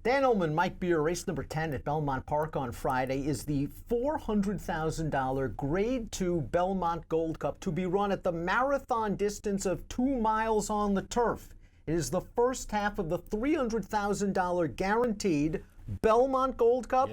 Dan Illman might be your race number 10 at Belmont Park on Friday is the $400,000 Grade 2 Belmont Gold Cup to be run at the marathon distance of 2 miles on the turf. It is the first half of the $300,000 guaranteed Belmont Gold Cup,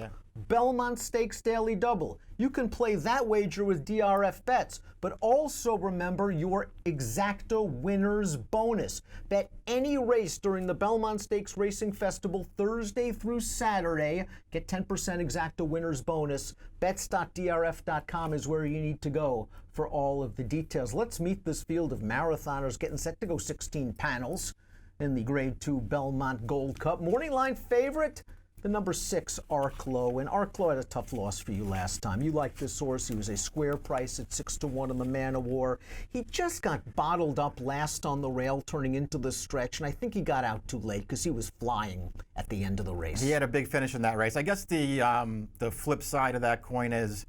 Belmont Stakes Daily Double. You can play that wager with DRF bets, but also remember your exacta winners bonus. Bet any race during the Belmont Stakes Racing Festival Thursday through Saturday. Get 10% exacta winners bonus. Bets.drf.com is where you need to go for all of the details. Let's meet this field of marathoners getting set to go 16 panels in the Grade 2 Belmont Gold Cup. Morning line favorite, the number 6, Arklow. And Arklow had a tough loss for you last time. You liked this horse. He was a square price at 6-1 in the Man of War. He just got bottled up last on the rail turning into the stretch, and I think he got out too late because he was flying at the end of the race. He had a big finish in that race. I guess the flip side of that coin is,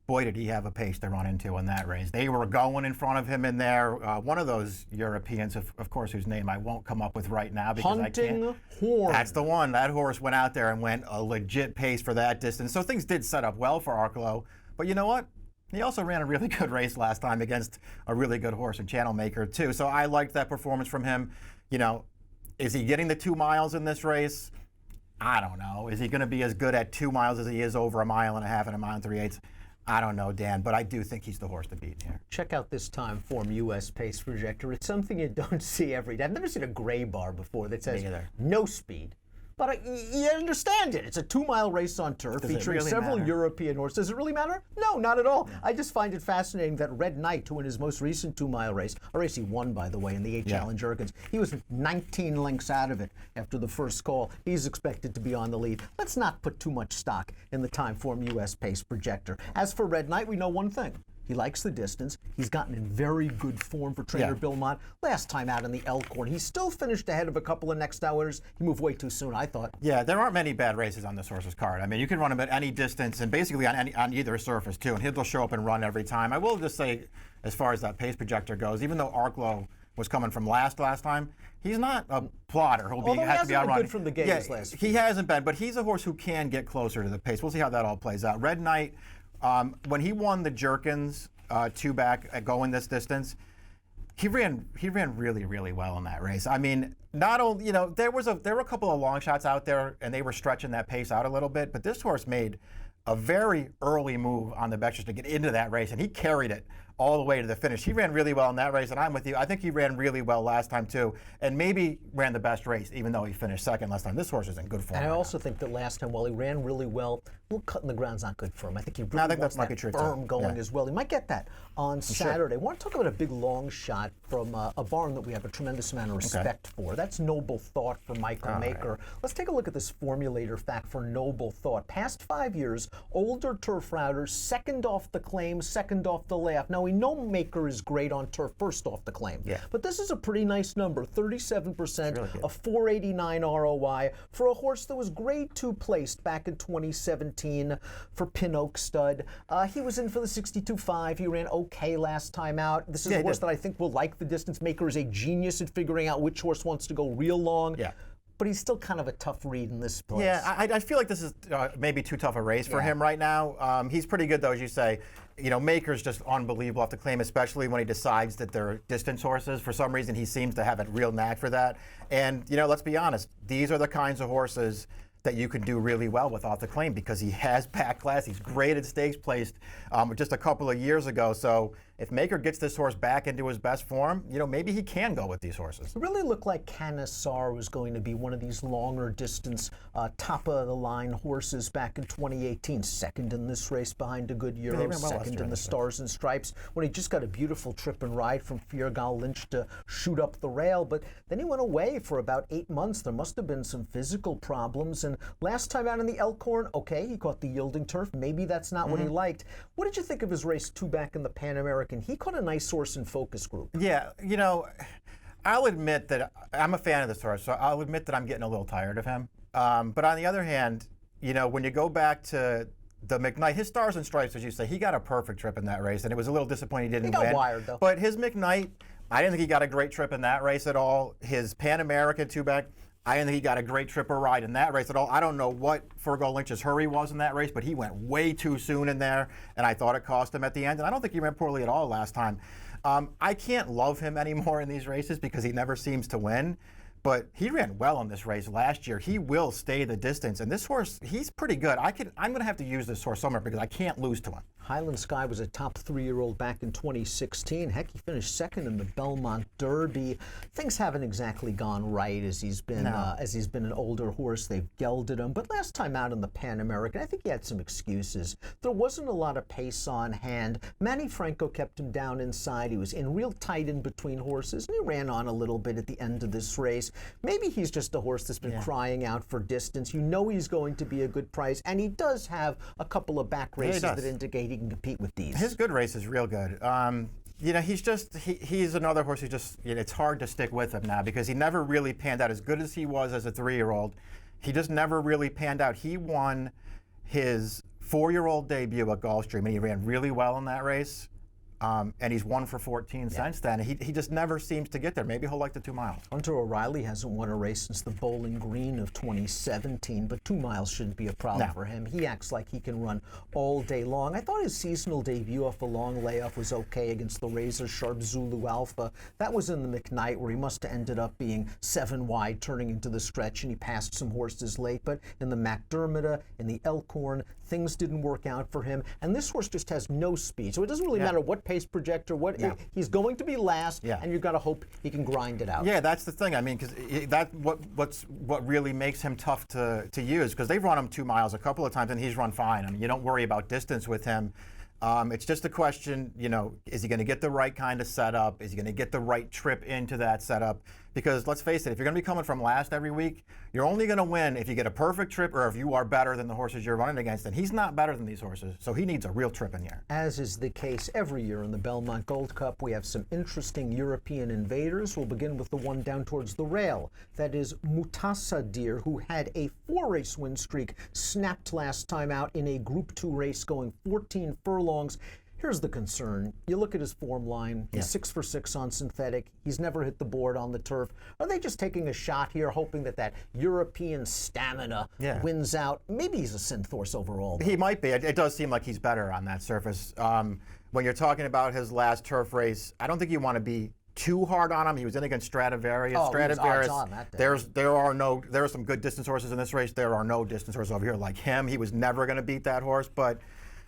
boy, did he have a pace to run into in that race. They were going in front of him in there. One of those Europeans, of course, whose name I won't come up with right now because Hunting I can't. Horn. That's the one. That horse went out there and went a legit pace for that distance. So things did set up well for Arklow. But you know what? He also ran a really good race last time against a really good horse and Channel Maker, too. So I liked that performance from him. You know, is he getting the 2 miles in this race? I don't know. Is he going to be as good at 2 miles as he is over 1.5 miles and 1 3/8 miles? I don't know, Dan, but I do think he's the horse to beat here. Check out this time form U.S. pace projector. It's something you don't see every day. I've never seen a gray bar before that says no speed. But you understand it. It's a 2-mile race on turf featuring several European horses. Does it really matter? No, not at all. I just find it fascinating that Red Knight, who in his most recent 2-mile race, a race he won, by the way, in the 8 Challenge Erkins, he was 19 lengths out of it after the first call. He's expected to be on the lead. Let's not put too much stock in the Timeform U.S. pace projector. As for Red Knight, we know one thing. He likes the distance. He's gotten in very good form for trainer Belmont. Last time out in the Elkhorn, he still finished ahead of a couple of next hours. He moved way too soon, I thought. Yeah, there aren't many bad races on this horse's card. I mean, you can run him at any distance and basically on either surface, too, and he'll show up and run every time. I will just say, as far as that pace projector goes, even though Arklow was coming from last time, he's not a plotter. He hasn't been good from the gates last he hasn't been, but he's a horse who can get closer to the pace. We'll see how that all plays out. Red Knight, when he won the Jerkins 2-back at going this distance, he ran really, really well in that race. I mean, not only, you know, there were a couple of long shots out there and they were stretching that pace out a little bit, but this horse made a very early move on the Betchers to get into that race, and he carried it all the way to the finish. He ran really well in that race, and I'm with you. I think he ran really well last time, too, and maybe ran the best race, even though he finished second last time. This horse is in good form. And I also think that last time, while he ran really well, a little cut in the ground's not good for him. I think he really wants that firm going as well. He might get that on Saturday. I want to talk about a big long shot from a barn that we have a tremendous amount of respect for. That's Noble Thought for Michael Maker. Let's take a look at this formulator fact for Noble Thought. Past 5 years, older turf routers, second off the claim, second off the layoff. Now, we know Maker is great on turf, first off the claim. But this is a pretty nice number, 37%, really a 489 ROI for a horse that was Grade 2 placed back in 2017 for Pin Oak Stud. He was in for the 62.5. He ran okay last time out. This is a horse that I think will like the distance. Maker is a genius at figuring out which horse wants to go real long. But he's still kind of a tough read in this place. Yeah, I feel like this is maybe too tough a race for him right now. He's pretty good, though, as you say. You know, Maker's just unbelievable off the claim, especially when he decides that they're distance horses. For some reason, he seems to have a real knack for that. And, you know, let's be honest, these are the kinds of horses that you can do really well with off the claim because he has back class. He's great at stakes placed just a couple of years ago. So if Maker gets this horse back into his best form, you know, maybe he can go with these horses. It really looked like Canissar was going to be one of these longer distance, top-of-the-line horses back in 2018. Second in this race behind a good Euro, second in the Stars and Stripes, when he just got a beautiful trip and ride from Fiergal Lynch to shoot up the rail. But then he went away for about 8 months. There must have been some physical problems. And last time out in the Elkhorn, okay, he caught the yielding turf. Maybe that's not what he liked. What did you think of his race 2 back in the Pan American? He caught a nice horse in focus group. Yeah, you know, I'll admit that I'm a fan of this horse, so I'll admit that I'm getting a little tired of him. But on the other hand, you know, when you go back to the McKnight, his Stars and Stripes, as you say, he got a perfect trip in that race, and it was a little disappointing he didn't win. He got wired, though. But his McKnight, I didn't think he got a great trip in that race at all. His Pan American 2-back, I think he got a great trip or ride in that race at all. I don't know what Fergal Lynch's hurry was in that race, but he went way too soon in there, and I thought it cost him at the end. And I don't think he ran poorly at all last time. I can't love him anymore in these races because he never seems to win. But he ran well in this race last year. He will stay the distance. And this horse, he's pretty good. I'm going to have to use this horse somewhere because I can't lose to him. Highland Sky was a top 3-year-old back in 2016. Heck, he finished second in the Belmont Derby. Things haven't exactly gone right as he's been an older horse. They've gelded him. But last time out in the Pan American, I think he had some excuses. There wasn't a lot of pace on hand. Manny Franco kept him down inside. He was in real tight in between horses, and he ran on a little bit at the end of this race. Maybe he's just a horse that's been crying out for distance. You know he's going to be a good price, and he does have a couple of back races that indicate he can compete with these. His good race is real good. He's another horse who just, it's hard to stick with him now because he never really panned out. As good as he was as a 3-year-old, he just never really panned out. He won his 4-year-old debut at Gulfstream, and he ran really well in that race. And he's won for 14 since then. He just never seems to get there. Maybe he'll like the 2 miles. Hunter O'Reilly hasn't won a race since the Bowling Green of 2017, but 2 miles shouldn't be a problem for him. He acts like he can run all day long. I thought his seasonal debut off a long layoff was okay against the razor sharp Zulu Alpha. That was in the McKnight where he must have ended up being 7 wide turning into the stretch, and he passed some horses late. But in the McDermott, in the Elkhorn, things didn't work out for him. And this horse just has no speed. So it doesn't really matter what pace projector, he's going to be last, and you've got to hope he can grind it out. Yeah, that's the thing. I mean, because what really makes him tough to use, because they've run him 2 miles a couple of times and he's run fine. I mean, you don't worry about distance with him. It's just a question, is he going to get the right kind of setup? Is he going to get the right trip into that setup? Because let's face it, if you're going to be coming from last every week, you're only going to win if you get a perfect trip or if you are better than the horses you're running against. And he's not better than these horses, so he needs a real trip in here. As is the case every year in the Belmont Gold Cup, we have some interesting European invaders. We'll begin with the one down towards the rail. That is Mutasadir, who had a 4-race win streak snapped last time out in a Group 2 race going 14 furlongs. Here's the concern. You look at his form line. He's 6 for 6 on synthetic. He's never hit the board on the turf. Are they just taking a shot here, hoping that European stamina wins out? Maybe he's a synth horse overall, though. He might be. It does seem like he's better on that surface. When you're talking about his last turf race, I don't think you want to be too hard on him. He was in against Stradivarius. Stradivarius, on that day. There are some good distance horses in this race. There are no distance horses over here like him. He was never going to beat that horse, but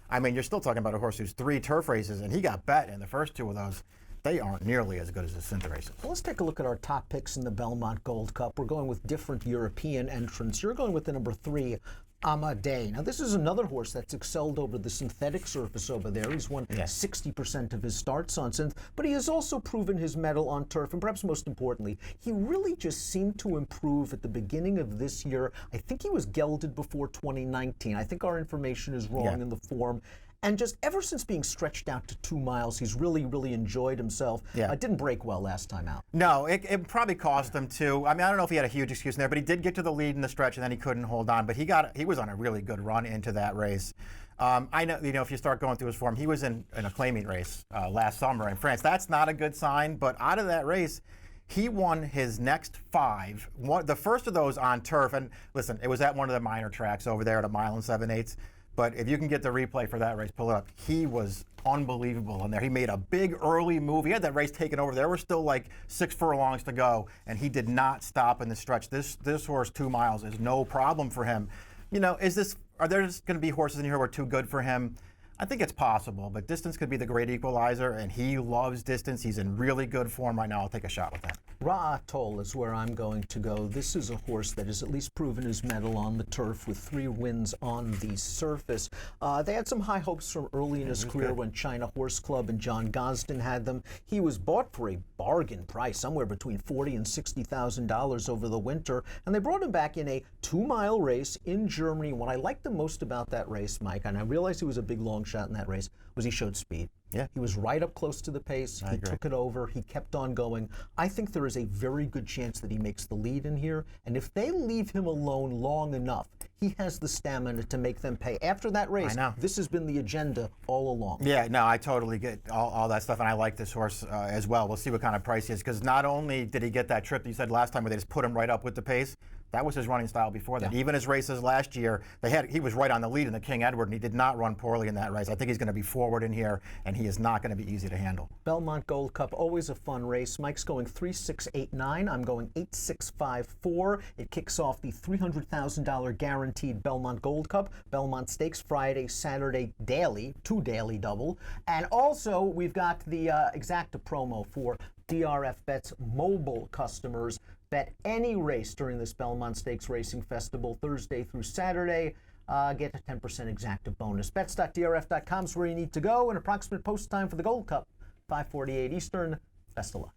I mean, you're still talking about a horse who's 3 turf races, and he got bet in the first 2 of those. They aren't nearly as good as the synth races. Well, let's take a look at our top picks in the Belmont Gold Cup. We're going with different European entrants. You're going with the number 3, Amadei. Now, this is another horse that's excelled over the synthetic surface over there. He's won 60% of his starts on synth, but he has also proven his mettle on turf, and perhaps most importantly, he really just seemed to improve at the beginning of this year. I think he was gelded before 2019. I think our information is wrong in the form. And just ever since being stretched out to 2 miles, he's really, really enjoyed himself. Didn't break well last time out. No, it probably cost him too. I mean, I don't know if he had a huge excuse in there, but he did get to the lead in the stretch, and then he couldn't hold on. But he was on a really good run into that race. I know, if you start going through his form, he was in a claiming race last summer in France. That's not a good sign, but out of that race, he won his next 5. The first of those on turf, and listen, it was at one of the minor tracks over there at 1 7/8. But if you can get the replay for that race, pull it up. He was unbelievable in there. He made a big early move. He had that race taken over. There were still like 6 furlongs to go, and he did not stop in the stretch. This horse, 2 miles, is no problem for him. Are there just going to be horses in here who are too good for him? I think it's possible, but distance could be the great equalizer, and he loves distance. He's in really good form right now. I'll take a shot with that. Ra'atol is where I'm going to go. This is a horse that has at least proven his mettle on the turf with 3 wins on the surface. They had some high hopes from early in his career when China Horse Club and John Gosden had them. He was bought for a bargain price, somewhere between $40,000 and $60,000 over the winter, and they brought him back in a 2-mile race in Germany. What I liked the most about that race, Mike, and I realized he was a big long shot in that race, was he showed speed. He was right up close to the pace. He took it over. He kept on going. I think there is a very good chance that he makes the lead in here. And if they leave him alone long enough, he has the stamina to make them pay. After that race, know. this has been the agenda all along. Yeah, no, I totally get all that stuff, and I like this horse as well. We'll see what kind of price he is, because not only did he get that trip that you said last time where they just put him right up with the pace, that was his running style before that. Yeah. Even his races last year, he was right on the lead in the King Edward, and he did not run poorly in that race. I think he's going to be forward in here, and he is not going to be easy to handle. Belmont Gold Cup, always a fun race. Mike's going 3-6-8-9. I'm going 8-6-5-4. It kicks off the $300,000 guaranteed Belmont Gold Cup. Belmont Stakes Friday, Saturday daily, 2 daily double. And also, we've got the Exacta promo for DRF Bet's mobile customers. Bet any race during this Belmont Stakes Racing Festival, Thursday through Saturday. Get a 10% Exacta bonus. Bets.drf.com is where you need to go. An approximate post time for the Gold Cup, 5:48 Eastern. Best of luck.